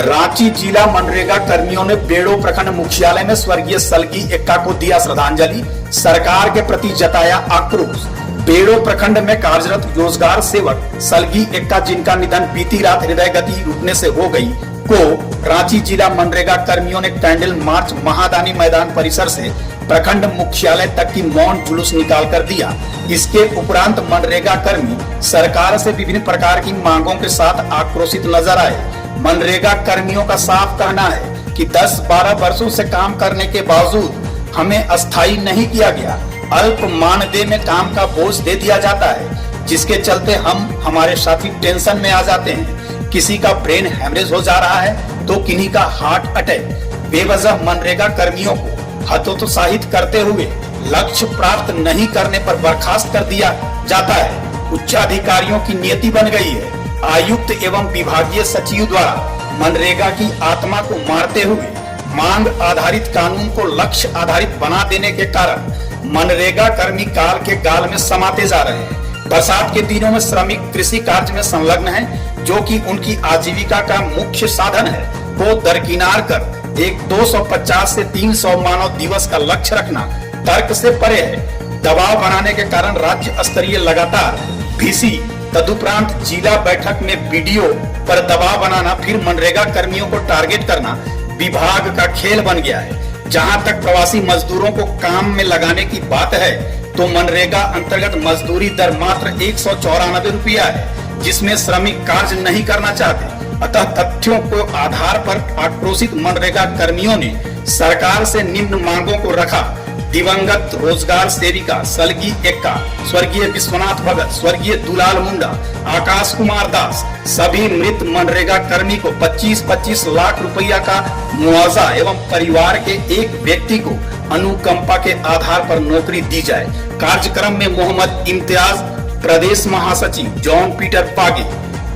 रांची जिला मनरेगा कर्मियों ने बेड़ो प्रखंड मुख्यालय में स्वर्गीय सलगी एक्का को दिया श्रद्धांजलि, सरकार के प्रति जताया आक्रोश। बेड़ो प्रखंड में कार्यरत रोजगार सेवक सलगी एक्का, जिनका निधन बीती रात हृदय गति रुकने से हो गई, को रांची जिला मनरेगा कर्मियों ने कैंडल मार्च महादानी मैदान परिसर से प्रखंड मुख्यालय तक की मौन जुलूस निकाल कर दिया। इसके उपरांत मनरेगा कर्मी सरकार से विभिन्न प्रकार की मांगों के साथ आक्रोशित नजर आए। मनरेगा कर्मियों का साफ कहना है कि 10-12 वर्षों से काम करने के बावजूद हमें अस्थायी नहीं किया गया, अल्प मानदेय में काम का बोझ दे दिया जाता है, जिसके चलते हमारे साथी टेंशन में आ जाते हैं। किसी का ब्रेन हैमरेज हो जा रहा है तो किन्हीं का हार्ट अटैक। बेवजह मनरेगा कर्मियों को हतोत्साहित करते हुए लक्ष्य प्राप्त नहीं करने पर बर्खास्त कर दिया जाता है। उच्च अधिकारियों की नीति बन गई है। आयुक्त एवं विभागीय सचिव द्वारा मनरेगा की आत्मा को मारते हुए मांग आधारित कानून को लक्ष्य आधारित बना देने के कारण मनरेगा कर्मी काल के गाल में समाते जा रहे हैं। बरसात के दिनों में श्रमिक कृषि कार्य में संलग्न हैं, जो कि उनकी आजीविका का मुख्य साधन है, को दरकिनार कर एक 250 से 300 मानव दिवस का लक्ष्य रखना तर्क से परे है। दबाव बनाने के कारण राज्य स्तरीय लगातार भीसी, तदुपरांत जिला बैठक में बीडीओ पर दबाव बनाना, फिर मनरेगा कर्मियों को टारगेट करना विभाग का खेल बन गया है। जहां तक प्रवासी मजदूरों को काम में लगाने की बात है तो मनरेगा अंतर्गत मजदूरी दर मात्र 194 रुपया है, जिसमें श्रमिक कार्य नहीं करना चाहते। अतः तथ्यों को आधार पर आक्रोशित मनरेगा कर्मियों ने सरकार से निम्न मांगों को रखा। दिवंगत रोजगार सेविका सलगी एक्का, स्वर्गीय विश्वनाथ भगत, स्वर्गीय दुलाल मुंडा, आकाश कुमार दास, सभी मृत मनरेगा कर्मी को 25-25 लाख रुपया का मुआवजा एवं परिवार के एक व्यक्ति को अनुकंपा के आधार पर नौकरी दी जाए। कार्यक्रम में मोहम्मद इम्तियाज, प्रदेश महासचिव जॉन पीटर पागे,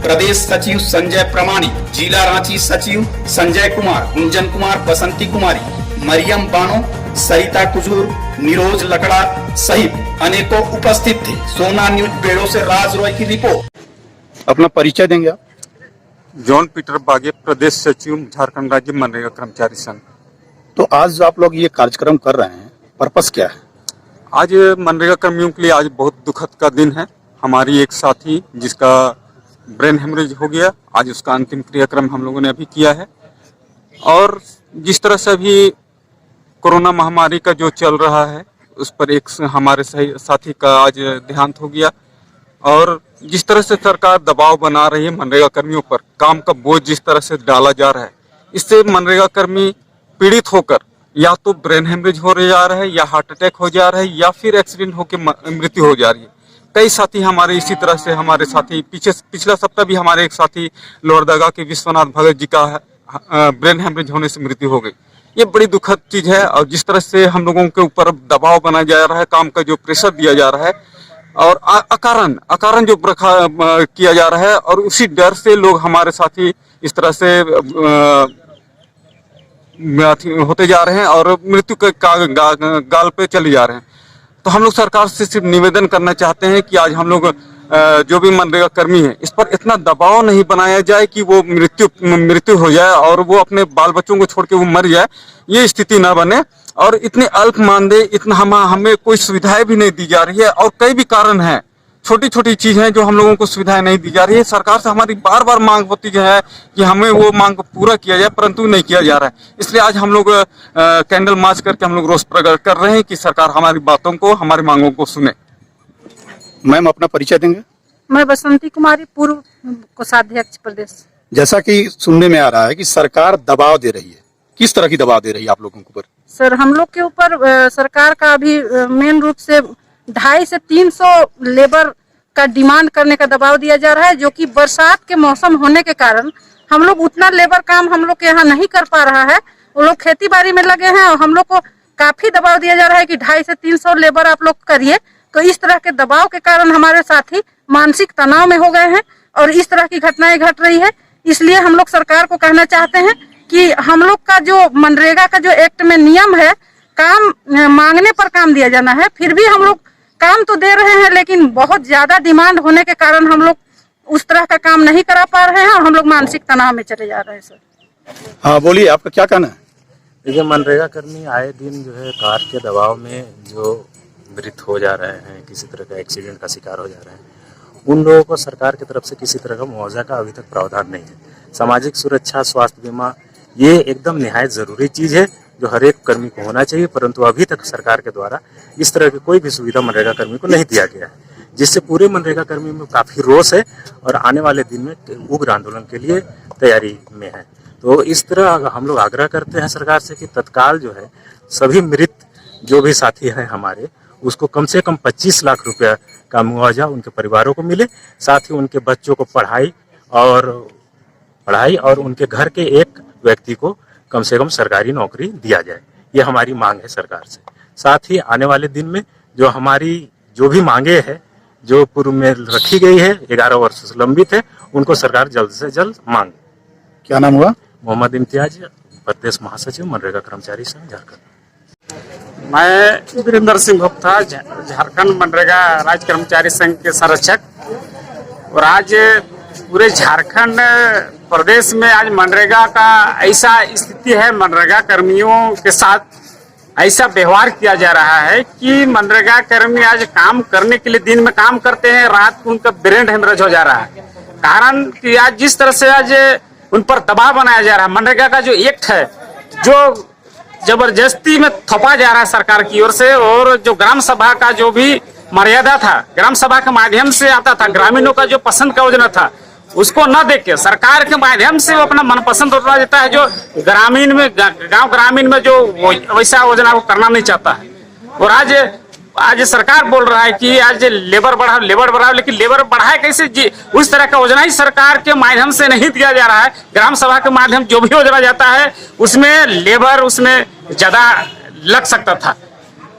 प्रदेश सचिव संजय प्रमाणिक, जिला रांची सचिव संजय कुमार, गुंजन कुमार, बसंती कुमारी, मरियम बानो, सरिता कुजूर, निरोज लकड़ा सहित अनेकों उपस्थित थे। सोना न्यूज बेड़ो से राज रॉय की रिपोर्ट। अपना परिचय देंगे आप? जॉन पीटर बागे, प्रदेश सचिव, झारखंड राज्य मनरेगा कर्मचारी संघ। तो आज जो आप लोग ये कार्यक्रम कर रहे हैं, पर्पस क्या है? आज मनरेगा कर्मियों के लिए आज बहुत दुखद का दिन है। हमारी एक साथी जिसका ब्रेन हेमरेज हो गया, आज उसका अंतिम क्रियाक्रम हम लोगों ने अभी किया है। और जिस तरह से अभी कोरोना महामारी का जो चल रहा है, उस पर एक हमारे साथी का आज देहांत हो गया। और जिस तरह से सरकार दबाव बना रही है मनरेगा कर्मियों पर, काम का बोझ जिस तरह से डाला जा रहा है, इससे मनरेगा कर्मी पीड़ित होकर या तो ब्रेन हेमरेज हो जा रहा है, या हार्ट अटैक हो जा रहा है, या फिर एक्सीडेंट होकर मृत्यु हो जा रही है। कई साथी हमारे इसी तरह से, हमारे साथी पिछला सप्ताह भी हमारे एक साथी लोहरदगा के विश्वनाथ भगत जी का ब्रेन हेमरेज होने से मृत्यु हो गई। ये बड़ी दुखद चीज है। और जिस तरह से हम लोगों के ऊपर दबाव बनाया जा रहा है, काम का जो प्रेशर दिया जा रहा है, और अकारण जो किया जा रहा है, और उसी डर से लोग हमारे साथी इस तरह से होते जा रहे हैं और मृत्यु के गाल पे चले जा रहे हैं। तो हम लोग सरकार से सिर्फ निवेदन करना चाहते हैं कि आज हम लोग जो भी मनरेगा कर्मी है, इस पर इतना दबाव नहीं बनाया जाए कि वो मृत्यु हो जाए और वो अपने बाल बच्चों को छोड़ के वो मर जाए। ये स्थिति ना बने। और इतने अल्प मानदेय, इतना हमें कोई सुविधाएं भी नहीं दी जा रही है। और कई भी कारण हैं, छोटी छोटी चीज हैं जो हम लोगों को सुविधाएं नहीं दी जा रही है। सरकार से हमारी बार बार मांग होती है कि हमें वो मांग को पूरा किया जाए, परंतु नहीं किया जा रहा है। इसलिए आज हम लोग कैंडल मार्च करके हम लोग रोष प्रकट कर रहे हैं कि सरकार हमारी बातों को, हमारी मांगों को सुने। मैम, अपना परिचय देंगे? मैं बसंती कुमारी, पूर्व कोषाध्यक्ष प्रदेश। जैसा कि सुनने में आ रहा है कि सरकार दबाव दे रही है, किस तरह की दबाव दे रही है आप लोगों के ऊपर? सर, हम लोग के ऊपर सरकार का अभी मेन रूप से 250 से 300 लेबर का डिमांड करने का दबाव दिया जा रहा है, जो कि बरसात के मौसम होने के कारण हम लोग उतना लेबर काम हम लोग के यहाँ नहीं कर पा रहा है। वो लोग खेती बाड़ी में लगे हैं और हम लोग को काफी दबाव दिया जा रहा है कि 250 से 300 लेबर आप लोग करिए। तो इस तरह के दबाव के कारण हमारे साथी मानसिक तनाव में हो गए हैं और इस तरह की घटनाएं घट रही है। इसलिए हम लोग सरकार को कहना चाहते हैं कि हम लोग का जो मनरेगा का जो एक्ट में नियम है, काम मांगने पर काम दिया जाना है। फिर भी हम लोग काम तो दे रहे हैं, लेकिन बहुत ज्यादा डिमांड होने के कारण हम लोग उस तरह का काम नहीं करा पा रहे हैं और हम लोग मानसिक तनाव में चले जा रहे हैं। सर, हाँ बोलिए, आपका क्या कहना है? देखिए, मनरेगा कर्मी आए दिन जो है कार के दबाव में जो मृत हो जा रहे हैं, किसी तरह का एक्सीडेंट का शिकार हो जा रहे हैं, उन लोगों को सरकार की तरफ से किसी तरह का मुआवजा का अभी तक प्रावधान नहीं है। सामाजिक सुरक्षा, स्वास्थ्य बीमा, ये एकदम निहायत ज़रूरी चीज़ है जो हर एक कर्मी को होना चाहिए, परंतु अभी तक सरकार के द्वारा इस तरह की कोई भी सुविधा मनरेगा कर्मी को नहीं दिया गया है, जिससे पूरे मनरेगा कर्मी में काफ़ी रोष है और आने वाले दिन में उग्र आंदोलन के लिए तैयारी में है। तो इस तरह हम लोग आग्रह करते हैं सरकार से कि तत्काल जो है सभी मृत जो भी साथी हैं हमारे, उसको कम से कम 25 लाख रुपया का मुआवजा उनके परिवारों को मिले, साथ ही उनके बच्चों को पढ़ाई और उनके घर के एक व्यक्ति को कम से कम सरकारी नौकरी दिया जाए। ये हमारी मांग है सरकार से। साथ ही आने वाले दिन में जो हमारी जो भी मांगे हैं, जो पूर्व में रखी गई है, 11 वर्ष से लंबित है, उनको सरकार जल्द से जल्द मांगे। क्या नाम हुआ? मोहम्मद इम्तियाज, प्रदेश महासचिव, मनरेगा कर्मचारी संघ, झारखंड। मैं वीरेंद्र सिंह गुप्ता, झारखंड मनरेगा राज्य कर्मचारी संघ के संरक्षक। और आज पूरे झारखंड प्रदेश में आज मनरेगा का ऐसा स्थिति है, मनरेगा कर्मियों के साथ ऐसा व्यवहार किया जा रहा है कि मनरेगा कर्मी आज काम करने के लिए दिन में काम करते हैं, रात को उनका ब्रेन हेमरेज हो जा रहा है। कारण कि आज जिस तरह से आज उन पर दबाव बनाया जा रहा है, मनरेगा का जो एक्ट है जो जबरदस्ती में थोपा जा रहा है सरकार की ओर से, और जो ग्राम सभा का जो भी मर्यादा था, ग्राम सभा के माध्यम से आता था, ग्रामीणों का जो पसंद का योजना था उसको न देख के सरकार के माध्यम से वो अपना मनपसंद योजना देता है, जो ग्रामीण में गांव ग्रामीण में जो वैसा योजना वो करना नहीं चाहता है। और आज सरकार बोल रहा है कि आज लेबर बढ़ाओ, लेकिन लेबर बढ़ाए कैसे जी? उस तरह का योजना ही सरकार के माध्यम से नहीं दिया जा रहा है। ग्राम सभा के माध्यम जो भी योजना जाता है उसमें लेबर उसमें ज्यादा लग सकता था।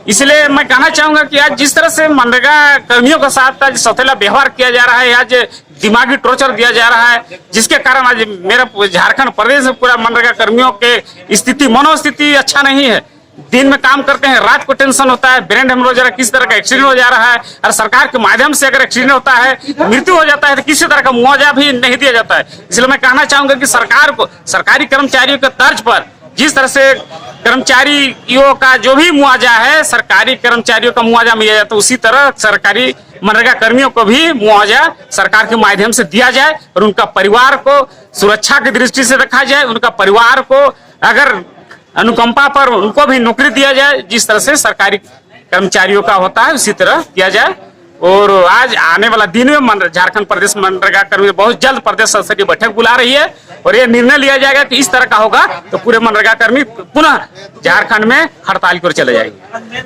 इसलिए मैं कहना चाहूंगा कि आज जिस तरह से मनरेगा कर्मियों के साथ आज सौतेला व्यवहार किया जा रहा है, आज दिमागी टॉर्चर दिया जा रहा है, जिसके कारण आज मेरा झारखंड प्रदेश में पूरा मनरेगा कर्मियों के स्थिति, मनोस्थिति अच्छा नहीं है। दिन में काम करते हैं, रात को टेंशन होता है, ब्रेन हेमरेज हो जा रहा है, किस तरह का एक्सीडेंट हो जा रहा है, और सरकार के माध्यम से अगर एक्सीडेंट होता है, मृत्यु हो जाता है, तो किसी तरह का मुआवजा भी नहीं दिया जाता है। इसलिए मैं कहना चाहूंगा कि सरकार को सरकारी कर्मचारियों के तर्ज पर जिस तरह से कर्मचारियों का जो भी मुआवजा है, सरकारी कर्मचारियों का मुआवजा मिला जाता है, उसी तरह सरकारी मनरेगा कर्मियों को भी मुआवजा सरकार के माध्यम से दिया जाए और उनका परिवार को सुरक्षा की दृष्टि से रखा जाए। उनका परिवार को अगर अनुकंपा पर उनको भी नौकरी दिया जाए, जिस तरह से सरकारी कर्मचारियों का होता है उसी तरह किया जाए। और आज आने वाला दिन में झारखंड प्रदेश मनरेगा कर्मी बहुत जल्द प्रदेश संसदीय बैठक बुला रही है और ये निर्णय लिया जाएगा कि इस तरह का होगा तो पूरे मनरेगा कर्मी पुनः झारखंड में हड़ताल की ओर चले जाएंगे।